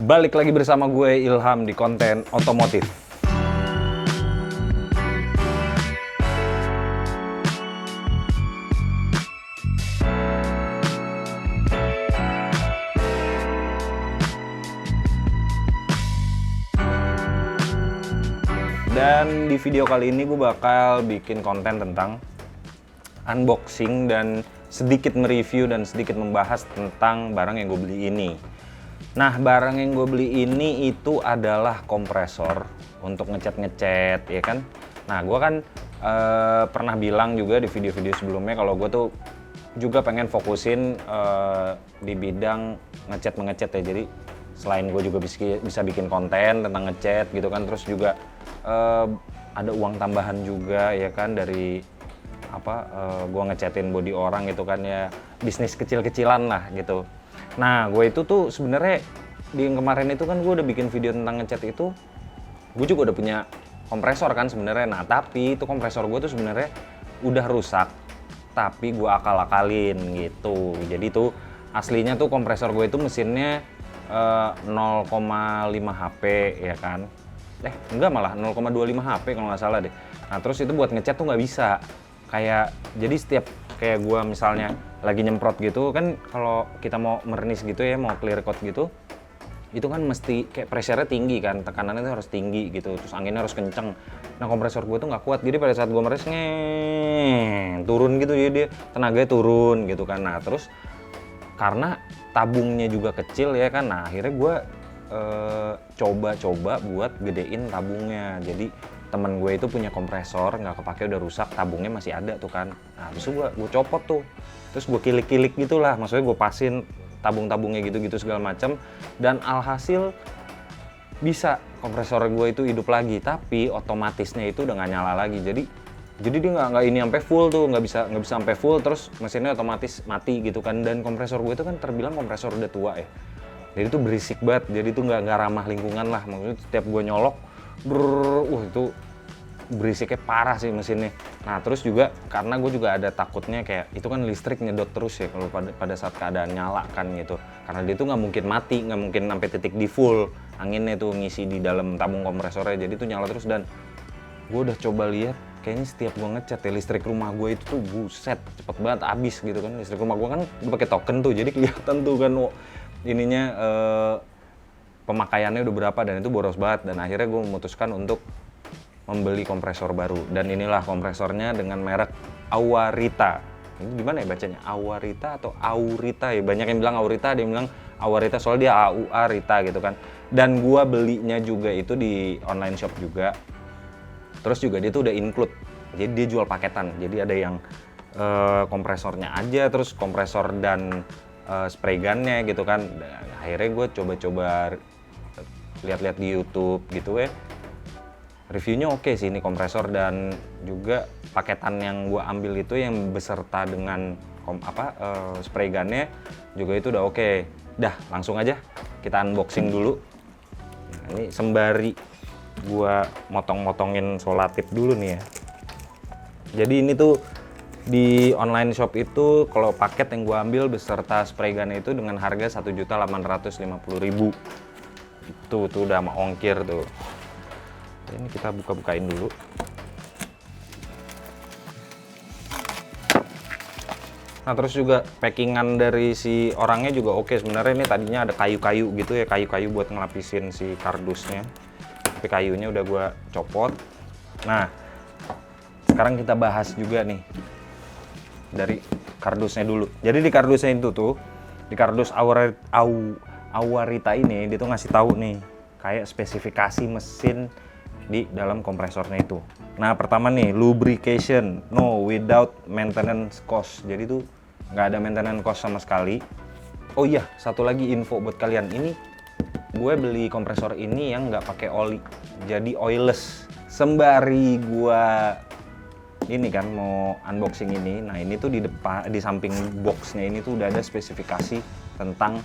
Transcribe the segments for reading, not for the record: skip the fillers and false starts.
Balik lagi bersama gue Ilham di konten otomotif. Dan di video kali ini gue bakal bikin konten tentang unboxing dan sedikit mereview dan sedikit membahas tentang barang yang gue beli ini. Nah, barang yang gue beli ini itu adalah kompresor untuk ngecat-ngecat, ya kan? Nah, gue kan pernah bilang juga di video-video sebelumnya kalau gue tuh juga pengen fokusin di bidang ngecat-mengecat ya. Jadi selain gue juga bisa bikin konten tentang ngecat gitu kan, terus juga ada uang tambahan juga ya kan dari gue ngecatin body orang gitu kan ya, bisnis kecil-kecilan lah gitu. Nah, gue itu tuh sebenarnya di yang kemarin itu kan gue udah bikin video tentang ngecat itu, gue juga udah punya kompresor kan sebenarnya. Nah, tapi itu kompresor gue tuh sebenarnya udah rusak, tapi gue akal-akalin gitu. Jadi tuh aslinya tuh kompresor gue itu mesinnya 0,5 HP ya kan. Enggak, malah 0,25 HP kalau nggak salah deh. Nah, terus itu buat ngecat tuh nggak bisa. Kayak jadi setiap kayak gue misalnya lagi nyemprot gitu kan, kalau kita mau mernis gitu ya, mau clear coat gitu, itu kan mesti kayak pressure-nya tinggi kan, tekanannya itu harus tinggi gitu, terus anginnya harus kenceng. Nah, kompresor gue tuh nggak kuat, jadi pada saat gue meres turun gitu, jadi dia tenaganya turun gitu kan. Nah, terus karena tabungnya juga kecil ya kan, nah akhirnya gue coba-coba buat gedein tabungnya. Jadi temen gue itu punya kompresor, nggak kepake, udah rusak, tabungnya masih ada tuh kan. Nah, terus gue copot tuh, terus gue kilik-kilik gitulah, maksudnya gue pasin tabung-tabungnya gitu-gitu segala macam, dan alhasil bisa kompresor gue itu hidup lagi, tapi otomatisnya itu udah nggak nyala lagi. Jadi dia nggak ini sampai full tuh, nggak bisa sampai full, terus mesinnya otomatis mati gitu kan. Dan kompresor gue itu kan terbilang kompresor udah tua ya, jadi tuh berisik banget, jadi tuh nggak ramah lingkungan lah. Maksudnya setiap gue nyolok itu berisiknya parah sih mesinnya. Nah, terus juga karena gue juga ada takutnya kayak itu kan listrik nyedot terus ya kalau pada saat keadaan nyala kan gitu, karena dia tuh nggak mungkin mati, nggak mungkin sampai titik di full anginnya tuh ngisi di dalam tabung kompresornya, jadi tuh nyala terus. Dan gue udah coba lihat, kayaknya setiap gue ngecat ya, listrik rumah gue itu tuh buset cepet banget habis gitu kan. Listrik rumah gue kan pakai token tuh, jadi kelihatan tuh kan ininya pemakaiannya udah berapa, dan itu boros banget. Dan akhirnya gue memutuskan untuk membeli kompresor baru, dan inilah kompresornya dengan merek Awarita. Ini gimana ya bacanya, Awarita atau Aurita ya, banyak yang bilang Aurita, ada yang bilang Awarita, soalnya dia AUA Rita gitu kan. Dan gue belinya juga itu di online shop juga, terus juga dia tuh udah include, jadi dia jual paketan. Jadi ada yang kompresornya aja, terus kompresor dan spray gun-nya gitu kan. Dan akhirnya gue coba-coba lihat-lihat di YouTube gitu ya, reviewnya oke sih ini kompresor. Dan juga paketan yang gue ambil itu yang beserta dengan spray gun-nya juga itu udah oke. Dah, langsung aja kita unboxing dulu. Nah, ini sembari gue motong-motongin solatif dulu nih ya. Jadi ini tuh di online shop itu kalau paket yang gue ambil beserta spray gun itu dengan harga 1.850.000. Itu tuh udah sama ongkir tuh. Ini kita buka-bukain dulu. Nah, terus juga packingan dari si orangnya juga oke sebenarnya. Ini tadinya ada kayu-kayu gitu ya, kayu-kayu buat ngelapisin si kardusnya, tapi kayunya udah gue copot. Nah, sekarang kita bahas juga nih dari kardusnya dulu. Jadi di kardusnya itu tuh, di kardus Awarita ini dia tuh ngasih tahu nih kayak spesifikasi mesin di dalam kompresornya itu. Nah, pertama nih, lubrication no without maintenance cost. Jadi tuh nggak ada maintenance cost sama sekali. Oh iya, satu lagi info buat kalian, ini gue beli kompresor ini yang nggak pakai oli, jadi oilless. Sembari gue ini kan mau unboxing ini, nah ini tuh di depan, di samping boxnya ini tuh udah ada spesifikasi tentang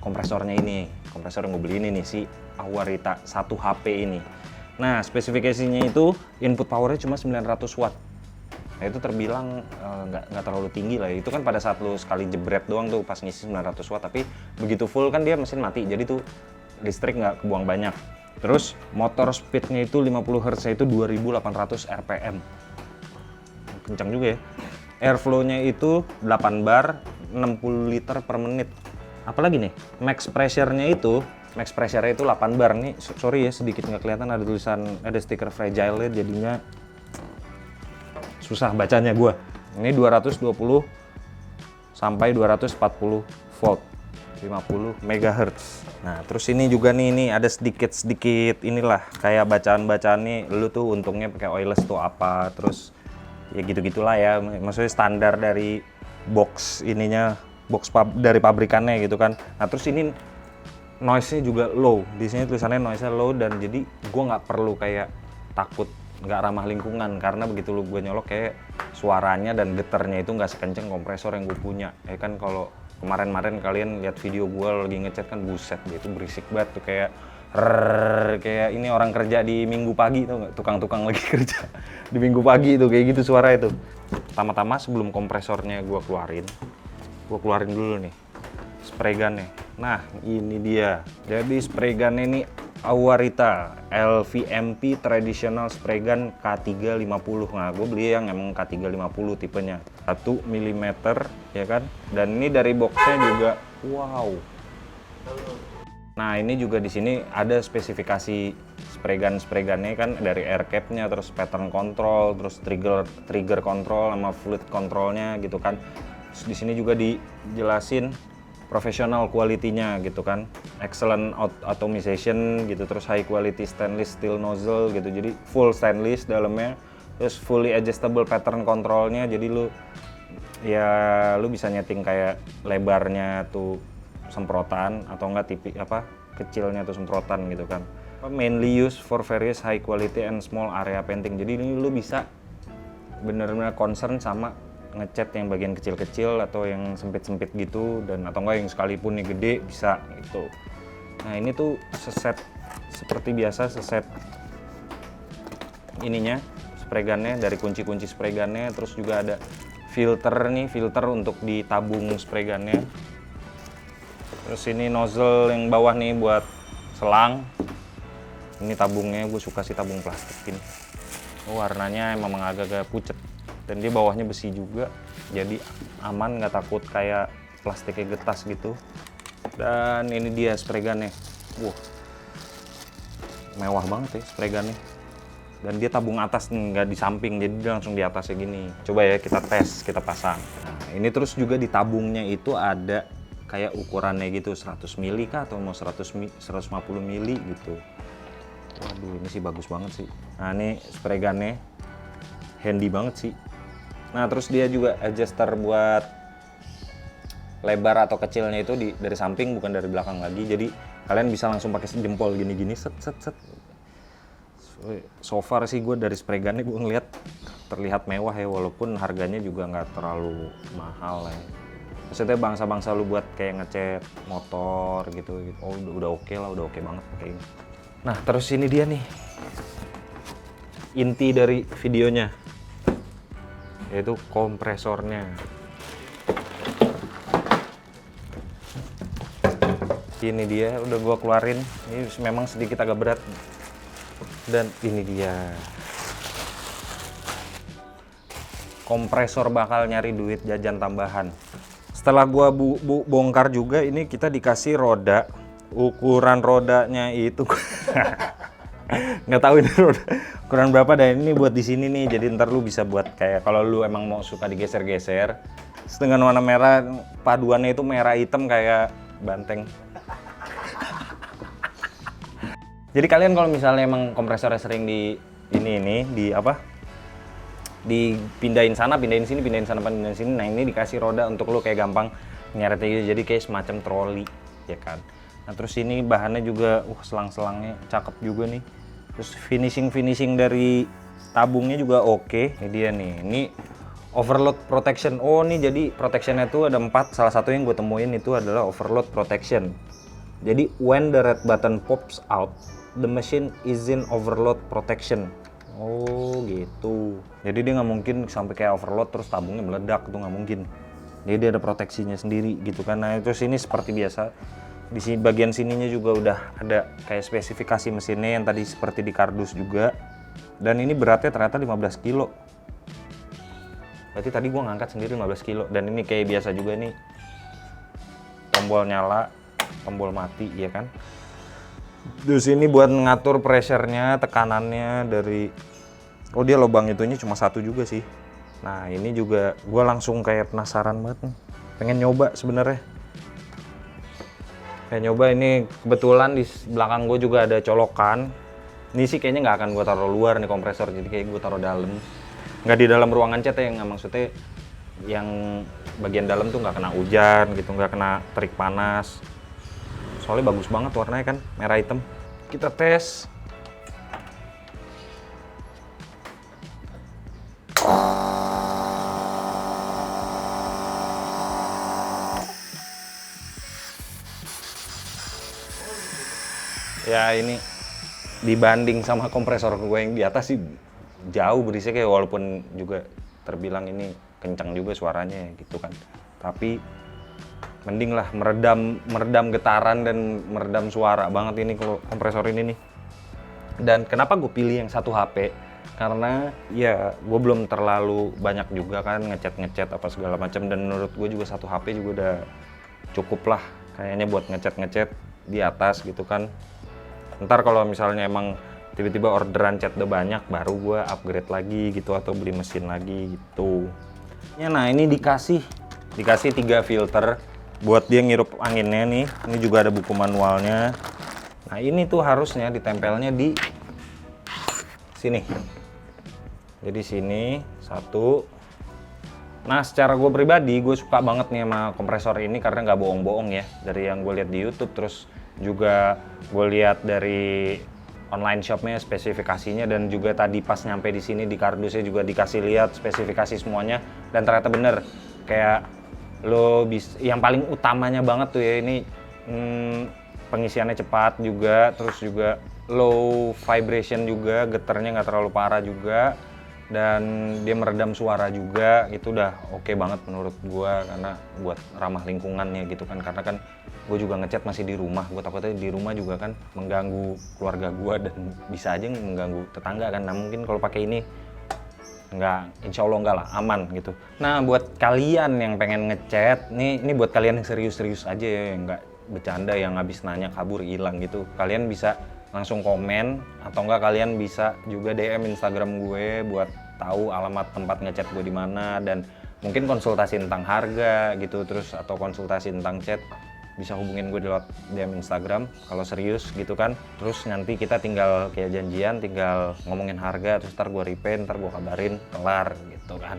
kompresornya ini. Kompresor yang gue beli ini nih, si Awarita 1 HP ini. Nah, spesifikasinya itu input powernya cuma 900 watt. Nah, itu terbilang nggak terlalu tinggi lah. Itu kan pada saat lu sekali jebret doang tuh pas ngisi 900 watt, tapi begitu full kan dia mesin mati. Jadi tuh listrik nggak kebuang banyak. Terus motor speednya itu 50 Hz itu 2800 rpm. Kencang juga ya. Airflow-nya itu 8 bar, 60 liter per menit. Apalagi nih, max pressure-nya itu 8 bar nih. Sorry ya, sedikit nggak kelihatan, ada tulisan, ada stiker fragile ya, jadinya susah bacanya gua. Ini 220 sampai 240 volt, 50 MHz. Nah, terus ini juga nih, ini ada sedikit inilah kayak bacaan-bacaan nih. Lu tuh untungnya pakai oilless tuh apa, terus ya gitu-gitulah ya. Maksudnya standar dari box ininya, dari pabrikannya gitu kan. Nah, terus ini noise-nya juga low. Di sini tulisannya noise-nya low, dan jadi gua nggak perlu kayak takut nggak ramah lingkungan, karena begitu lu gue nyolok kayak suaranya dan getarnya itu nggak sekenceng kompresor yang gue punya. Ya kan kalau kemarin-kemarin kalian lihat video gue lagi ngecat kan, buset gitu berisik banget tuh, kayak kayak ini orang kerja di minggu pagi, tau nggak, tukang-tukang lagi kerja di minggu pagi itu kayak gitu suara itu. Pertama-tama sebelum kompresornya gue keluarin dulu nih spray gun-nya. Nah, ini dia. Jadi spray gun ini Awarita LVMP Traditional Spray Gun K350. Nah, gue beli yang emang K350 tipenya, 1 mm ya kan. Dan ini dari boxnya juga wow. Nah, ini juga di sini ada spesifikasi spray gunnya kan, dari air cap-nya, terus pattern control, terus trigger control sama fluid controlnya gitu kan. Terus di sini juga dijelasin professional quality-nya gitu kan, excellent automation gitu, terus high quality stainless steel nozzle gitu, jadi full stainless dalamnya, terus fully adjustable pattern controlnya, jadi lu bisa nyeting kayak lebarnya tuh semprotan atau enggak kecilnya tuh semprotan gitu kan. Mainly used for various high quality and small area painting, jadi ini lu bisa bener-bener concern sama ngecat yang bagian kecil-kecil atau yang sempit-sempit gitu, dan atau enggak yang sekalipun nih gede bisa gitu. Nah, ini tuh seset seperti biasa, seset ininya spray gunnya, dari kunci-kunci spray gunnya, terus juga ada filter untuk di tabung spray gunnya. Terus ini nozzle yang bawah nih buat selang. Ini tabungnya, gue suka sih tabung plastik ini. Warnanya emang agak-agak pucet. Dan dia bawahnya besi juga, jadi aman, nggak takut kayak plastiknya getas gitu. Dan ini dia spray gunnya. Wah, mewah banget ya spray gunnya. Dan dia tabung atas, nggak di samping, jadi dia langsung di atasnya gini. Coba ya kita tes, kita pasang. Nah, ini terus juga di tabungnya itu ada kayak ukurannya gitu, 100 mili kah atau mau 150 mili gitu. Waduh, ini sih bagus banget sih. Nah, ini spray gunnya handy banget sih. Nah, terus dia juga adjuster buat lebar atau kecilnya itu dari samping, bukan dari belakang lagi. Jadi kalian bisa langsung pakai jempol gini-gini, set. So far sih gue dari spray gunnya gue ngeliat terlihat mewah ya, walaupun harganya juga nggak terlalu mahal ya. Maksudnya bangsa-bangsa lu buat kayak ngecat motor gitu. Oh, udah oke lah, udah oke banget pakai ini. Nah, terus ini dia nih inti dari videonya, yaitu kompresornya. Ini dia, udah gua keluarin. Ini memang sedikit agak berat. Dan ini dia. Kompresor bakal nyari duit jajan tambahan. Setelah gua bongkar juga, ini kita dikasih roda. Ukuran rodanya itu nggak tahu ini ukuran berapa, dan ini buat di sini nih, jadi ntar lu bisa buat kayak kalau lu emang mau suka digeser-geser dengan warna merah, paduannya itu merah hitam kayak banteng. Jadi kalian kalau misalnya emang kompresornya sering dipindahin sana, pindahin sini, pindahin sana, pindahin sini, nah ini dikasih roda untuk lu kayak gampang nyeretnya gitu, jadi kayak semacam troli ya kan. Nah, terus ini bahannya juga selang-selangnya cakep juga nih. Terus finishing dari tabungnya juga oke. Ini dia nih, ini overload protection. Oh, nih jadi protectionnya tuh ada 4. Salah satu yang gue temuin itu adalah overload protection. Jadi when the red button pops out, the machine is in overload protection. Oh gitu. Jadi dia nggak mungkin sampai kayak overload terus tabungnya meledak, itu nggak mungkin. Jadi dia ada proteksinya sendiri gitu kan. Nah, terus ini seperti biasa Di sini bagian sininya juga udah ada kayak spesifikasi mesinnya yang tadi seperti di kardus juga. Dan ini beratnya ternyata 15 kilo. Berarti tadi gua ngangkat sendiri 15 kilo. Dan ini kayak biasa juga nih. Tombol nyala, tombol mati, ya kan. Terus ini buat ngatur pressure-nya, tekanannya dari... Oh dia lubang itunya cuma satu juga sih. Nah ini juga gua langsung kayak penasaran banget nih. Pengen nyoba sebenarnya. Kayak nyoba ini kebetulan di belakang gue juga ada colokan. Ini sih kayaknya nggak akan gue taruh luar nih kompresor, jadi kayak gue taruh dalam. Nggak di dalam ruangan cat ya, nggak, maksudnya yang bagian dalam tuh nggak kena hujan gitu, nggak kena terik panas. Soalnya bagus banget warnanya kan, merah hitam. Kita tes. Ya ini dibanding sama kompresor gue yang di atas sih jauh berisiknya, walaupun juga terbilang ini kencang juga suaranya gitu kan. Tapi mending lah meredam getaran dan meredam suara banget ini kalau kompresor ini nih. Dan kenapa gue pilih yang 1 HP? Karena ya gue belum terlalu banyak juga kan ngecat apa segala macam, dan menurut gue juga 1 HP juga udah cukup lah kayaknya buat ngecat di atas gitu kan. Ntar kalau misalnya emang tiba-tiba orderan cat udah banyak, baru gue upgrade lagi gitu atau beli mesin lagi gitu. Ya, nah ini dikasih 3 filter buat dia ngirup anginnya nih. Ini juga ada buku manualnya. Nah ini tuh harusnya ditempelnya di sini. Jadi sini 1. Nah secara gue pribadi gue suka banget nih sama kompresor ini karena nggak bohong-bohong ya. Dari yang gue lihat di YouTube, terus juga gue lihat dari online shopnya spesifikasinya, dan juga tadi pas nyampe di sini di kardusnya juga dikasih lihat spesifikasi semuanya, dan ternyata bener kayak lo bisa, yang paling utamanya banget tuh ya ini pengisiannya cepat juga, terus juga low vibration juga, getarnya nggak terlalu parah juga, dan dia meredam suara juga. Itu udah oke banget menurut gua karena buat ramah lingkungannya gitu kan, karena kan gue juga ngecat masih di rumah, gue takutnya di rumah juga kan mengganggu keluarga gua dan bisa aja mengganggu tetangga kan. Nah mungkin kalau pakai ini nggak, insya Allah nggak lah, aman gitu. Nah buat kalian yang pengen ngecat ini buat kalian yang serius-serius aja ya, yang nggak bercanda, yang habis nanya kabur hilang gitu, kalian bisa langsung komen, atau enggak kalian bisa juga DM Instagram gue buat tahu alamat tempat ngecat gue di mana, dan mungkin konsultasi tentang harga gitu, terus atau konsultasi tentang cat bisa hubungin gue lewat DM Instagram kalau serius gitu kan. Terus nanti kita tinggal kayak janjian, tinggal ngomongin harga, terus ntar gue repaint, ntar gue kabarin, kelar gitu kan.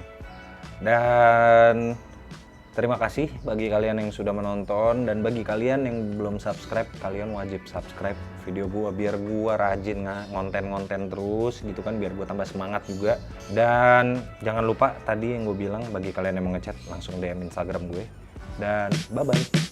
Dan terima kasih bagi kalian yang sudah menonton, dan bagi kalian yang belum subscribe, kalian wajib subscribe video gua biar gua rajin ngonten-ngonten terus gitu kan, biar gua tambah semangat juga. Dan jangan lupa tadi yang gue bilang, bagi kalian yang mau ngecat langsung DM Instagram gue. Dan bye bye.